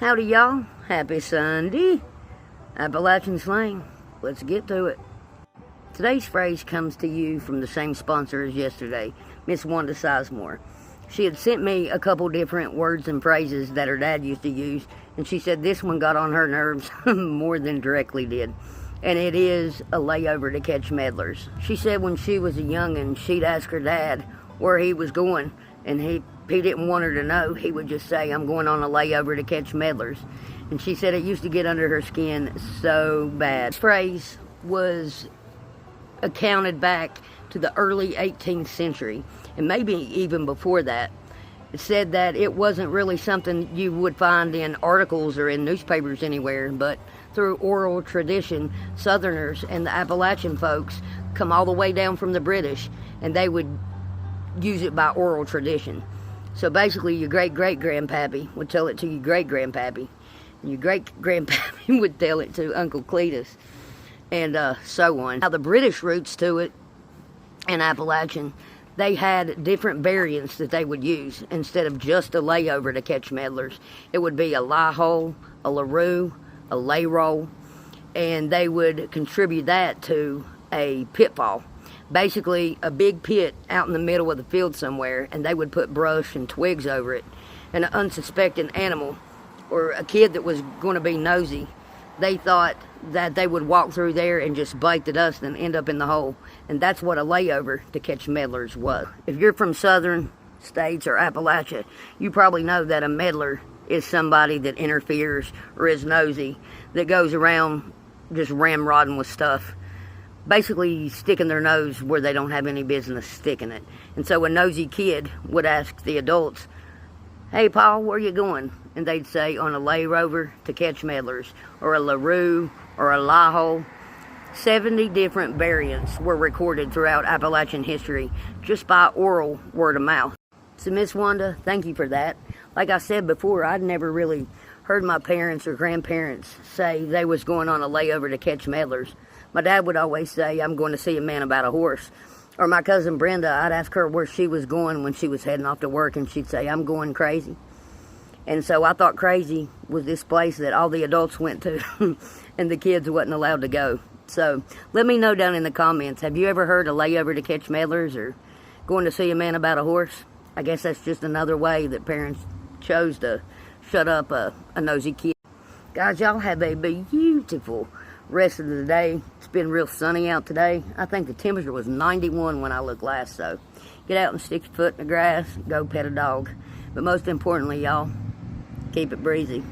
Howdy y'all, happy Sunday. Appalachian slang, let's get to it. Today's phrase comes to you from the same sponsor as yesterday, Miss Wanda Sizemore. She had sent me a couple different words and phrases that her dad used to use, and she said this one got on her nerves more than directly did. And it is a layover to catch meddlers. She said when she was a youngin', she'd ask her dad where he was going, and he didn't want her to know. He would just say, I'm going on a layover to catch meddlers. And she said it used to get under her skin so bad. This phrase was accounted back to the early 18th century, and maybe even before that. It said that it wasn't really something you would find in articles or in newspapers anywhere, but through oral tradition, Southerners and the Appalachian folks come all the way down from the British, and they would use it by oral tradition. So basically, your great-great-grandpappy would tell it to your great-grandpappy, and your great-grandpappy would tell it to Uncle Cletus, and so on. Now, the British roots to it in Appalachian, they had different variants that they would use. Instead of just a layover to catch meddlers, it would be a lie hole, a laroo, a lay roll, and they would contribute that to a pitfall. Basically a big pit out in the middle of the field somewhere, and they would put brush and twigs over it, and an unsuspecting animal or a kid that was going to be nosy, they thought that they would walk through there and just bite the dust and end up in the hole. And that's what a layover to catch meddlers was. If you're from southern states or Appalachia, you probably know that a meddler is somebody that interferes or is nosy, that goes around just ramrodding with stuff, basically sticking their nose where they don't have any business sticking it. And so a nosy kid would ask the adults, hey Paul, where you going? And they'd say, on a layover to catch meddlers, or a laroo, or a lie hole. 70 different variants were recorded throughout Appalachian history just by oral word of mouth. So Miss Wanda, thank you for that. Like I said before, I'd never really heard my parents or grandparents say they was going on a layover to catch meddlers. My dad would always say, I'm going to see a man about a horse. Or my cousin Brenda, I'd ask her where she was going when she was heading off to work, and she'd say, I'm going crazy. And so I thought crazy was this place that all the adults went to and the kids wasn't allowed to go. So let me know down in the comments, have you ever heard a layover to catch meddlers or going to see a man about a horse? I guess that's just another way that parents chose to shut up a nosy kid. Guys, y'all have a beautiful rest of the day. It's been real sunny out today. I think the temperature was 91 when I looked last, so get out and stick your foot in the grass, go pet a dog. But most importantly, y'all, keep it breezy.